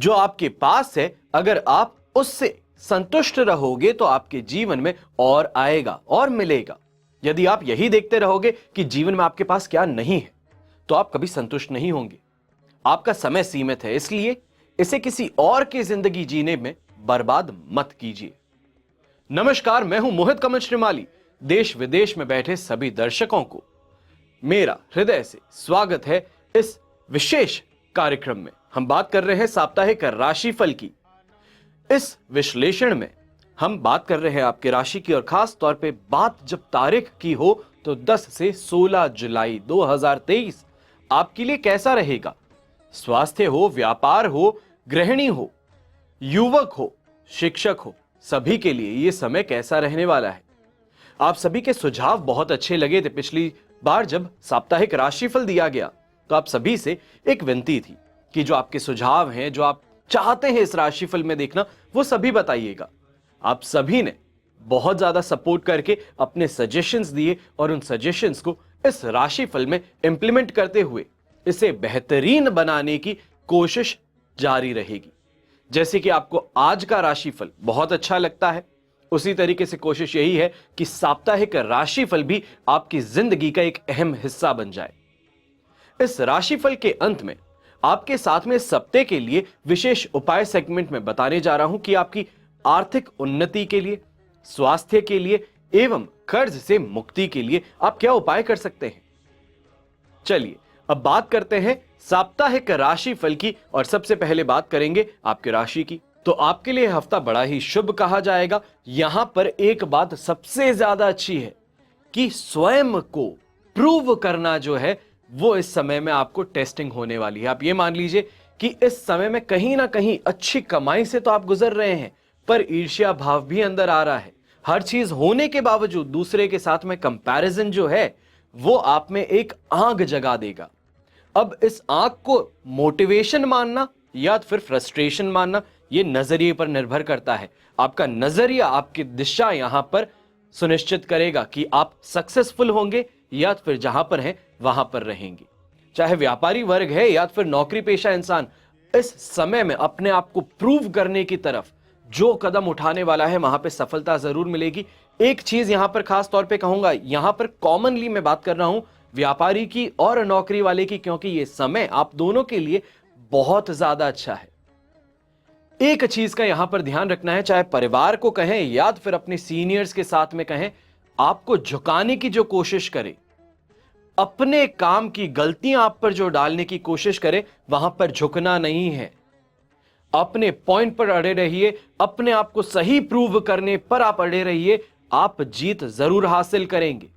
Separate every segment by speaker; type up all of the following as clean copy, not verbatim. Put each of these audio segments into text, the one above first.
Speaker 1: जो आपके पास है, अगर आप उससे संतुष्ट रहोगे तो आपके जीवन में और आएगा और मिलेगा। यदि आप यही देखते रहोगे कि जीवन में आपके पास क्या नहीं है, तो आप कभी संतुष्ट नहीं होंगे। आपका समय सीमित है, इसलिए इसे किसी और की जिंदगी जीने में बर्बाद मत कीजिए। नमस्कार, मैं हूं मोहित कमल श्रीमाली। देश विदेश में बैठे सभी दर्शकों को मेरा हृदय से स्वागत है इस विशेष कार्यक्रम में। हम बात कर रहे हैं साप्ताहिक राशिफल की। इस विश्लेषण में हम बात कर रहे हैं आपके राशि की, और खास तौर पे बात जब तारीख की हो तो 10 से 16 जुलाई 2023 आपके लिए कैसा रहेगा। स्वास्थ्य हो, व्यापार हो, गृहिणी हो, युवक हो, शिक्षक हो, सभी के लिए ये समय कैसा रहने वाला है। आप सभी के सुझाव बहुत अच्छे लगे थे। पिछली बार जब साप्ताहिक राशिफल दिया गया तो आप सभी से एक विनती थी कि जो आपके सुझाव हैं, जो आप चाहते हैं इस राशिफल में देखना, वो सभी बताइएगा। आप सभी ने बहुत ज्यादा सपोर्ट करके अपने सजेशंस दिए और उन सजेशंस को इस राशिफल में इंप्लीमेंट करते हुए इसे बेहतरीन बनाने की कोशिश जारी रहेगी। जैसे कि आपको आज का राशिफल बहुत अच्छा लगता है, उसी तरीके से कोशिश यही है कि साप्ताहिक राशिफल भी आपकी जिंदगी का एक अहम हिस्सा बन जाए। इस राशिफल के अंत में आपके साथ में सप्ताह के लिए विशेष उपाय सेगमेंट में बताने जा रहा हूं कि आपकी आर्थिक उन्नति के लिए, स्वास्थ्य के लिए एवं कर्ज से मुक्ति के लिए आप क्या उपाय कर सकते हैं। चलिए अब बात करते हैं साप्ताहिक राशिफल की, और सबसे पहले बात करेंगे आपकी राशि की। तो आपके लिए हफ्ता बड़ा ही शुभ कहा जाएगा। यहां पर एक बात सबसे ज्यादा अच्छी है कि स्वयं को प्रूव करना जो है वो इस समय में आपको टेस्टिंग होने वाली है। आप ये मान लीजिए कि इस समय में कहीं ना कहीं अच्छी कमाई से तो आप गुजर रहे हैं, पर ईर्ष्या भाव भी अंदर आ रहा है। हर चीज होने के बावजूद दूसरे के साथ में कंपैरिजन जो है वो आप में एक आग जगा देगा। अब इस आग को मोटिवेशन मानना या फिर फ्रस्ट्रेशन मानना, ये नजरिए पर निर्भर करता है। आपका नजरिया, आपकी दिशा यहां पर सुनिश्चित करेगा कि आप सक्सेसफुल होंगे या फिर जहां पर हैं वहां पर रहेंगे। चाहे व्यापारी वर्ग है या फिर नौकरी पेशा इंसान, इस समय में अपने आप को प्रूव करने की तरफ जो कदम उठाने वाला है वहां पे सफलता जरूर मिलेगी। एक चीज यहां पर खास तौर पे कहूंगा, यहां पर कॉमनली मैं बात कर रहा हूं व्यापारी की और नौकरी वाले की, क्योंकि ये समय आप दोनों के लिए बहुत ज्यादा अच्छा है। एक चीज का यहां पर ध्यान रखना है, चाहे परिवार को कहें या फिर अपने सीनियर्स के साथ में कहें, आपको झुकाने की जो कोशिश करे, अपने काम की गलतियां आप पर जो डालने की कोशिश करे, वहां पर झुकना नहीं है। अपने पॉइंट पर अड़े रहिए, अपने आप को सही प्रूव करने पर आप अड़े रहिए, आप जीत जरूर हासिल करेंगे।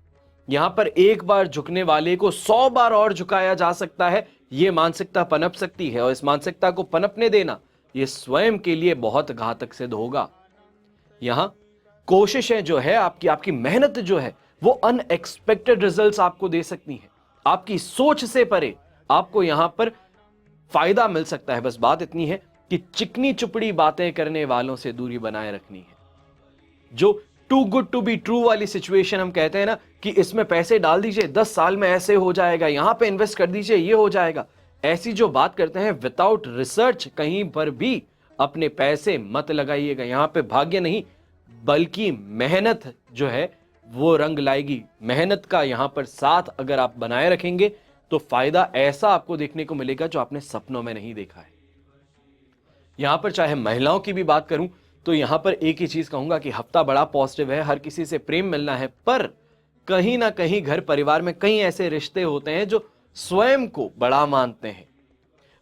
Speaker 1: यहां पर एक बार झुकने वाले को 100 बार और झुकाया जा सकता है, यह मानसिकता पनप सकती है, और इस मानसिकता को पनपने देना यह स्वयं के लिए बहुत घातक सिद्ध होगा। यहां कोशिशें जो है आपकी मेहनत जो है वो अनएक्सपेक्टेड रिजल्ट्स आपको दे सकती हैं। आपकी सोच से परे आपको यहां पर फायदा मिल सकता है। बस बात इतनी है कि चिकनी चुपड़ी बातें करने वालों से दूरी बनाए रखनी है। जो too good to be true वाली सिचुएशन हम कहते हैं ना कि इसमें पैसे डाल दीजिए, 10 साल में ऐसे हो जाएगा, यहां पे इन्वेस्ट कर दीजिए, ये हो जाएगा, ऐसी जो बात करते हैं विदाउट रिसर्च कहीं पर भी अपने पैसे मत लगाइएगा। यहां पे भाग्य नहीं बल्कि मेहनत जो है वो रंग लाएगी। मेहनत का यहां पर साथ अगर आप बनाए रखेंगे तो फायदा ऐसा आपको देखने को मिलेगा जो आपने सपनों में नहीं देखा है। यहां पर चाहे महिलाओं की भी बात करूं तो यहां पर एक ही चीज कहूंगा कि हफ्ता बड़ा पॉजिटिव है, हर किसी से प्रेम मिलना है, पर कहीं ना कहीं घर परिवार में कई ऐसे रिश्ते होते हैं जो स्वयं को बड़ा मानते हैं,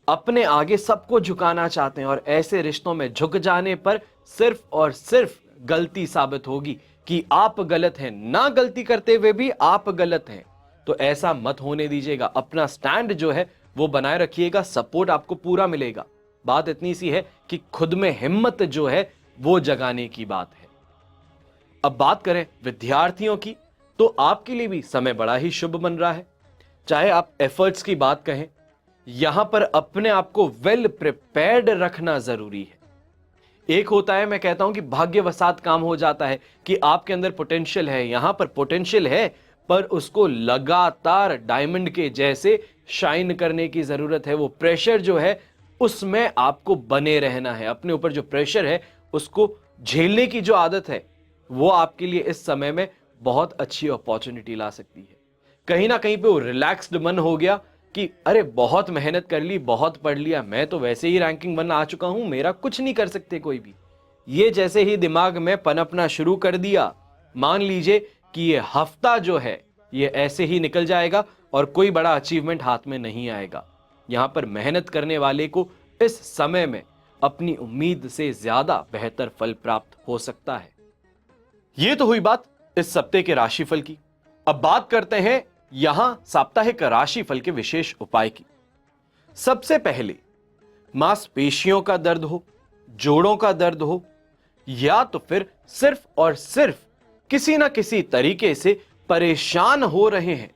Speaker 1: अपने आगे सबको झुकाना चाहते हैं, और ऐसे रिश्तों में झुक जाने पर सिर्फ और सिर्फ गलती साबित होगी कि आप गलत हैं। ना गलती करते हुए भी आप गलत हैं, तो ऐसा मत होने दीजिएगा। अपना स्टैंड जो है वो बनाए रखिएगा, सपोर्ट आपको पूरा मिलेगा। बात इतनी सी है कि खुद में हिम्मत जो है वो जगाने की बात है। अब बात करें विद्यार्थियों की, तो आपके लिए भी समय बड़ा ही शुभ बन रहा है। चाहे आप एफर्ट्स की बात कहें, यहां पर अपने आप को वेल प्रिपेयर्ड रखना जरूरी है। एक होता है, मैं कहता हूं कि भाग्यवसात काम हो जाता है कि आपके अंदर पोटेंशियल है, यहां पर पोटेंशियल है, पर उसको लगातार डायमंड के जैसे शाइन करने की जरूरत है। वो प्रेशर जो है उसमें आपको बने रहना है। अपने ऊपर जो प्रेशर है उसको झेलने की जो आदत है वो आपके लिए इस समय में बहुत अच्छी अपॉर्चुनिटी ला सकती है। कहीं ना कहीं पे वो रिलैक्स्ड मन हो गया कि अरे बहुत मेहनत कर ली, बहुत पढ़ लिया, मैं तो वैसे ही रैंकिंग 1 आ चुका हूं, मेरा कुछ नहीं कर सकते कोई भी। ये जैसे ही दिमाग में पनपना शुरू कर दिया, मान लीजिए कि ये हफ्ता जो है ये ऐसे ही निकल जाएगा और कोई बड़ा अचीवमेंट हाथ में नहीं आएगा। यहां पर मेहनत करने वाले को इस समय में अपनी उम्मीद से ज्यादा बेहतर फल प्राप्त हो सकता है। यह तो हुई बात इस सप्ताह के राशिफल की। अब बात करते हैं यहां साप्ताहिक राशिफल के विशेष उपाय की। सबसे पहले मांसपेशियों का दर्द हो, जोड़ों का दर्द हो, या तो फिर सिर्फ और सिर्फ किसी ना किसी तरीके से परेशान हो रहे हैं,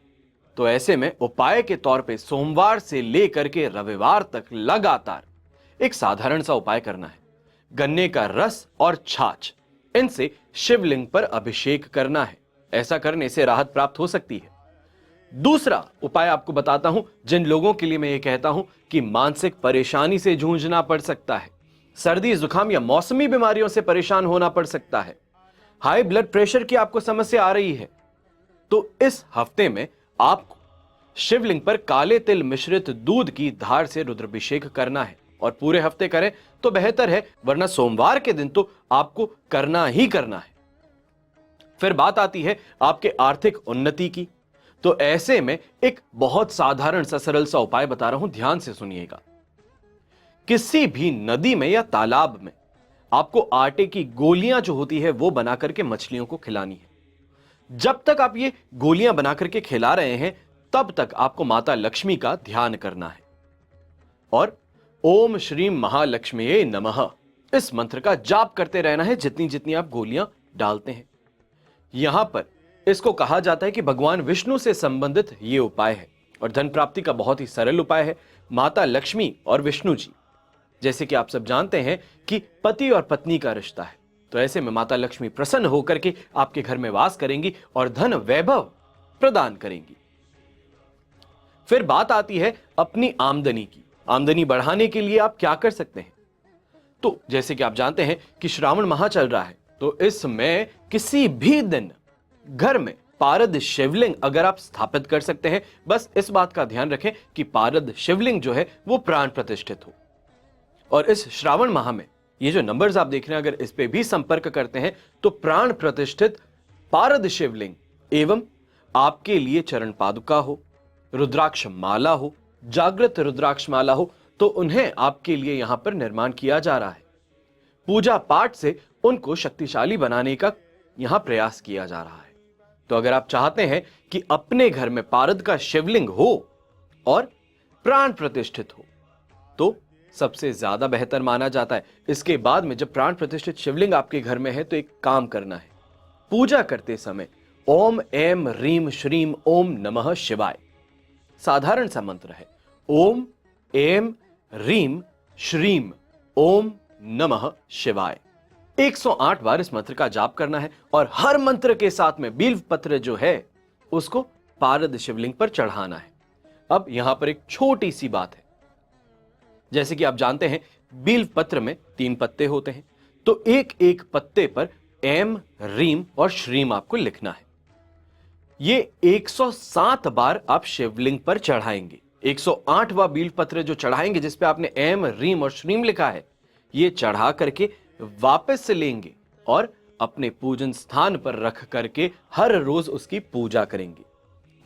Speaker 1: तो ऐसे में उपाय के तौर पे सोमवार से लेकर के रविवार तक लगातार एक साधारण सा उपाय करना है। गन्ने का रस और छाछ, इनसे शिवलिंग पर अभिषेक करना है। ऐसा करने से राहत प्राप्त हो सकती है। दूसरा उपाय आपको बताता हूं, जिन लोगों के लिए मैं ये कहता हूं कि मानसिक परेशानी से जूझना पड़ सकता है, सर्दी जुकाम या मौसमी बीमारियों से परेशान होना पड़ सकता है, हाई ब्लड प्रेशर की आपको समस्या आ रही है, तो इस हफ्ते में आपको शिवलिंग पर काले तिल मिश्रित दूध की धार से रुद्राभिषेक करना है। और पूरे हफ्ते करें तो बेहतर है, वरना सोमवार के दिन तो आपको करना ही करना है। फिर बात आती है आपके आर्थिक उन्नति की। तो ऐसे में एक बहुत साधारण सा सरल सा उपाय बता रहा हूं, ध्यान से सुनिएगा। किसी भी नदी में या तालाब में आपको आटे की गोलियां जो होती है वो बना करके मछलियों को खिलानी है। जब तक आप ये गोलियां बना करके खिला रहे हैं तब तक आपको माता लक्ष्मी का ध्यान करना है और ओम श्रीम महालक्ष्मीये नमः इस मंत्र का जाप करते रहना है जितनी जितनी आप गोलियां डालते हैं। यहां पर इसको कहा जाता है कि भगवान विष्णु से संबंधित यह उपाय है और धन प्राप्ति का बहुत ही सरल उपाय है। माता लक्ष्मी और विष्णु जी, जैसे कि आप सब जानते हैं कि पति और पत्नी का रिश्ता है, तो ऐसे में माता लक्ष्मी प्रसन्न होकर के आपके घर में वास करेंगी और धन वैभव प्रदान करेंगी। फिर बात आती है अपनी आमदनी की। आमदनी बढ़ाने के लिए आप क्या कर सकते हैं? तो जैसे कि आप जानते हैं कि श्रावण माह चल रहा है, तो इसमें किसी भी दिन घर में पारद शिवलिंग अगर आप स्थापित कर सकते हैं, बस इस बात का ध्यान रखें कि पारद शिवलिंग जो है वो प्राण प्रतिष्ठित हो। और इस श्रावण माह में ये जो नंबर्स आप देख रहे हैं, अगर इस पे भी संपर्क करते हैं तो प्राण प्रतिष्ठित पारद शिवलिंग एवं आपके लिए चरण पादुका हो, रुद्राक्ष माला हो, जागृत रुद्राक्ष माला हो, तो उन्हें आपके लिए यहां पर निर्माण किया जा रहा है। पूजा पाठ से उनको शक्तिशाली बनाने का यहां प्रयास किया जा रहा है। तो अगर आप चाहते हैं कि अपने घर में पारद का शिवलिंग हो और प्राण प्रतिष्ठित हो, तो सबसे ज्यादा बेहतर माना जाता है। इसके बाद में जब प्राण प्रतिष्ठित शिवलिंग आपके घर में है तो एक काम करना है, पूजा करते समय ओम एम रीम श्रीम ओम नमः शिवाय, साधारण सा मंत्र है, ओम एम रीम श्रीम ओम नमः शिवाय। 108 बार इस मंत्र का जाप करना है और हर मंत्र के साथ में बिल्व पत्र जो है उसको पारद शिवलिंग पर चढ़ाना है। अब यहां पर एक छोटी सी बात है, जैसे कि आप जानते हैं बिल्व पत्र में 3 पत्ते होते हैं, तो एक एक पत्ते पर एम रीम और श्रीम आपको लिखना है। ये 107 बार आप शिवलिंग पर चढ़ाएंगे। 108वां बिल्व पत्र जो चढ़ाएंगे जिसपे आपने एम रीम और श्रीम लिखा है, ये चढ़ा करके वापस से लेंगे और अपने पूजन स्थान पर रख करके हर रोज उसकी पूजा करेंगे।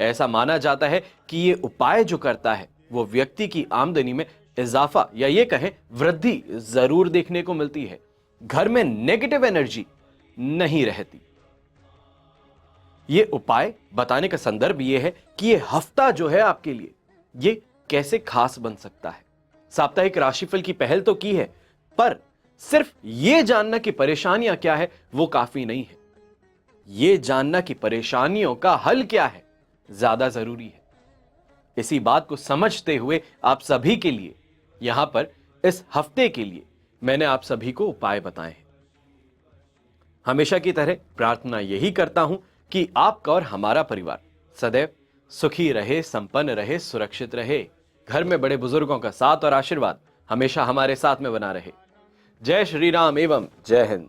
Speaker 1: ऐसा माना जाता है कि ये उपाय जो करता है वो व्यक्ति की आमदनी में इजाफा या ये कहें वृद्धि जरूर देखने को मिलती है। घर में नेगेटिव एनर्जी नहीं रहती। ये उपाय बताने का संदर्भ ये है कि ये हफ्ता जो है आपके लिए ये कैसे खास बन सकता है। साप्ताहिक राशिफल की पहल तो की है, पर सिर्फ ये जानना कि परेशानियां क्या है वो काफी नहीं है। ये जानना कि परेशानियों का हल क्या है ज्यादा जरूरी है। इसी बात को समझते हुए आप सभी के लिए यहां पर इस हफ्ते के लिए मैंने आप सभी को उपाय बताए हैं। हमेशा की तरह प्रार्थना यही करता हूं कि आपका और हमारा परिवार सदैव सुखी रहे, संपन्न रहे, सुरक्षित रहे। घर में बड़े बुजुर्गों का साथ और आशीर्वाद हमेशा हमारे साथ में बना रहे। जय श्री राम एवं जय हिंद।